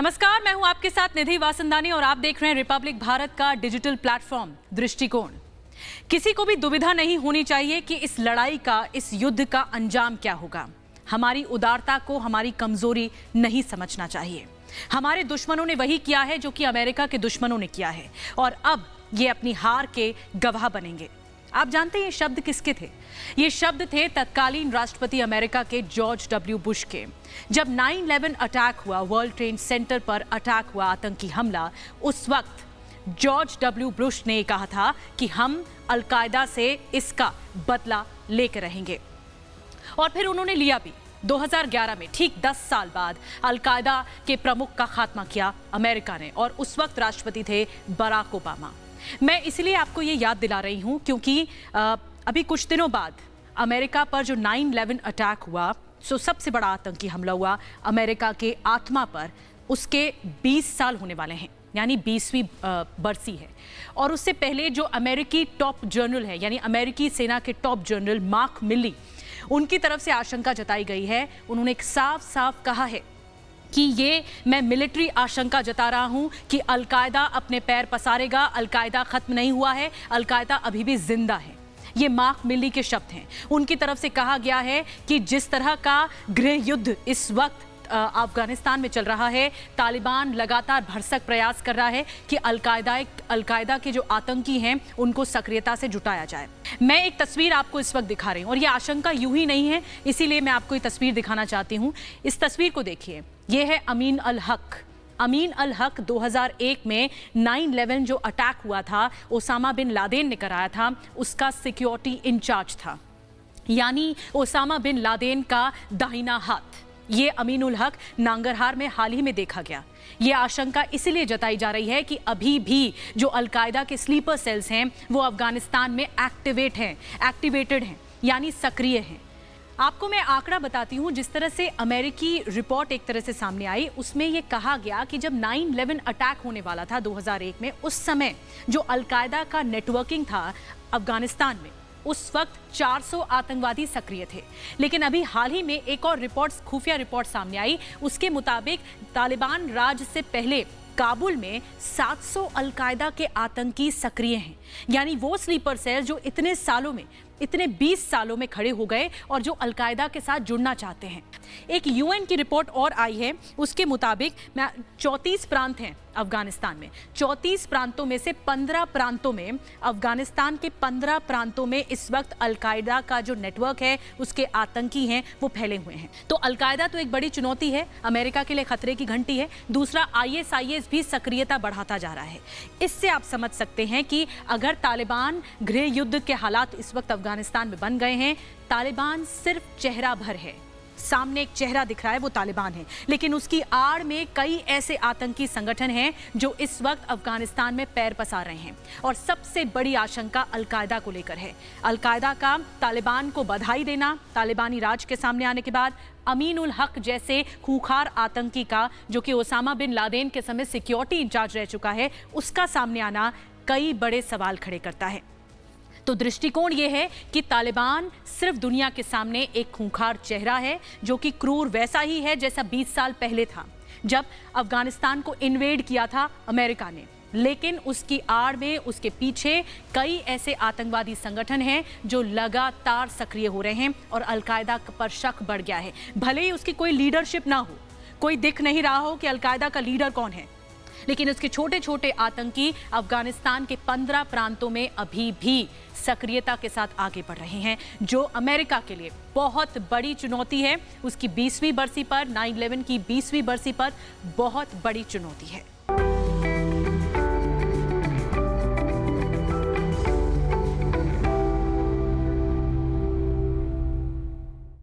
नमस्कार, मैं हूं आपके साथ निधि वासंदानी और आप देख रहे हैं रिपब्लिक भारत का डिजिटल प्लेटफॉर्म दृष्टिकोण। किसी को भी दुविधा नहीं होनी चाहिए कि इस लड़ाई का, इस युद्ध का अंजाम क्या होगा। हमारी उदारता को हमारी कमजोरी नहीं समझना चाहिए। हमारे दुश्मनों ने वही किया है जो कि अमेरिका के दुश्मनों ने किया है और अब ये अपनी हार के गवाह बनेंगे। आप जानते हैं ये शब्द किसके थे? ये शब्द थे तत्कालीन राष्ट्रपति अमेरिका के जॉर्ज डब्ल्यू बुश के। जब 9/11 अटैक हुआ, वर्ल्ड ट्रेड सेंटर पर अटैक हुआ, आतंकी हमला, उस वक्त जॉर्ज डब्ल्यू बुश ने कहा था कि हम अलकायदा से इसका बदला लेकर रहेंगे और फिर उन्होंने लिया भी। 2011 में ठीक 10 साल बाद अलकायदा के प्रमुख का खात्मा किया अमेरिका ने और उस वक्त राष्ट्रपति थे बराक ओबामा। मैं इसलिए आपको ये याद दिला रही हूं क्योंकि अभी कुछ दिनों बाद अमेरिका पर जो 9/11 अटैक हुआ, सो सबसे बड़ा आतंकी हमला हुआ अमेरिका के आत्मा पर, उसके 20 साल होने वाले हैं, यानी 20वीं बरसी है। और उससे पहले जो अमेरिकी टॉप जनरल है, यानी अमेरिकी सेना के टॉप जनरल मार्क मिली, उनकी तरफ से आशंका जताई गई है। उन्होंने एक साफ साफ कहा है कि ये मैं मिलिट्री आशंका जता रहा हूं कि अलकायदा अपने पैर पसारेगा, अलकायदा खत्म नहीं हुआ है, अलकायदा अभी भी जिंदा है। ये मार्क मिली के शब्द हैं। उनकी तरफ से कहा गया है कि जिस तरह का गृह युद्ध इस वक्त अफगानिस्तान में चल रहा है, तालिबान लगातार भरसक प्रयास कर रहा है कि अलकायदा के जो आतंकी हैं उनको सक्रियता से जुटाया जाए। मैं एक तस्वीर आपको इस वक्त दिखा रही हूं और ये आशंका यूं ही नहीं है, इसीलिए मैं आपको ये तस्वीर दिखाना चाहती हूं। इस तस्वीर को देखिए, ये है अमीन अल हक। अमीन अल हक 2001 में 9/11 जो अटैक हुआ था, ओसामा बिन लादेन ने कराया था, उसका सिक्योरिटी इंचार्ज था, यानी ओसामा बिन लादेन का दाहिना हाथ। ये अमीन उल हक नांगरहार में हाल ही में देखा गया। ये आशंका इसलिए जताई जा रही है कि अभी भी जो अलकायदा के स्लीपर सेल्स हैं वो अफगानिस्तान में एक्टिवेटेड हैं, यानी सक्रिय हैं। आपको मैं आंकड़ा बताती हूं। जिस तरह से अमेरिकी रिपोर्ट एक तरह से सामने आई, उसमें यह कहा गया कि जब 9/11 अटैक होने वाला था 2001 में, उस समय जो अलकायदा का नेटवर्किंग था अफगानिस्तान में, उस वक्त 400 आतंकवादी सक्रिय थे। लेकिन अभी हाल ही में एक और खुफिया रिपोर्ट सामने आई। उसके मुताबिक तालिबान राज से पहले काबुल में 700 अलकायदा के आतंकी सक्रिय हैं, यानी वो स्लीपर सेल जो इतने 20 सालों में खड़े हो गए और जो अलकायदा के साथ जुड़ना चाहते हैं। एक यूएन की रिपोर्ट और आई है, उसके मुताबिक 34 प्रांत हैं अफगानिस्तान में। 34 प्रांतों में से 15 प्रांतों में, अफगानिस्तान के 15 प्रांतों में इस वक्त अलकायदा का जो नेटवर्क है, उसके आतंकी हैं, वो फैले हुए हैं। तो अलकायदा तो एक बड़ी चुनौती है, अमेरिका के लिए खतरे की घंटी है। दूसरा, ISIS भी सक्रियता बढ़ाता जा रहा है। इससे आप समझ सकते हैं कि अगर तालिबान गृह युद्ध के हालात इस वक्त अफगानिस्तान में बन गए हैं, तालिबान सिर्फ चेहरा भर है, सामने एक चेहरा दिख रहा है, वो तालिबान है, लेकिन उसकी आड़ में कई ऐसे आतंकी संगठन हैं जो इस वक्त अफगानिस्तान में पैर पसार रहे हैं। और सबसे बड़ी आशंका अलकायदा को लेकर है। अलकायदा का तालिबान को बधाई देना, तालिबानी राज के सामने आने के बाद अमीन उल हक जैसे खूंखार आतंकी का, जो कि ओसामा बिन लादेन के समय सिक्योरिटी इंचार्ज रह चुका है, उसका सामने आना कई बड़े सवाल खड़े करता है। तो दृष्टिकोण यह है कि तालिबान सिर्फ दुनिया के सामने एक खूंखार चेहरा है, जो कि क्रूर वैसा ही है जैसा 20 साल पहले था जब अफगानिस्तान को इन्वेड किया था अमेरिका ने। लेकिन उसकी आड़ में, उसके पीछे कई ऐसे आतंकवादी संगठन हैं जो लगातार सक्रिय हो रहे हैं और अलकायदा पर शक बढ़ गया है। भले ही उसकी कोई लीडरशिप ना हो, कोई दिख नहीं रहा हो कि अलकायदा का लीडर कौन है, लेकिन उसके छोटे छोटे आतंकी अफगानिस्तान के 15 प्रांतों में अभी भी सक्रियता के साथ आगे बढ़ रहे हैं, जो अमेरिका के लिए बहुत बड़ी चुनौती है। उसकी 20वीं बरसी पर, 9/11 की 20वीं बरसी पर बहुत बड़ी चुनौती है।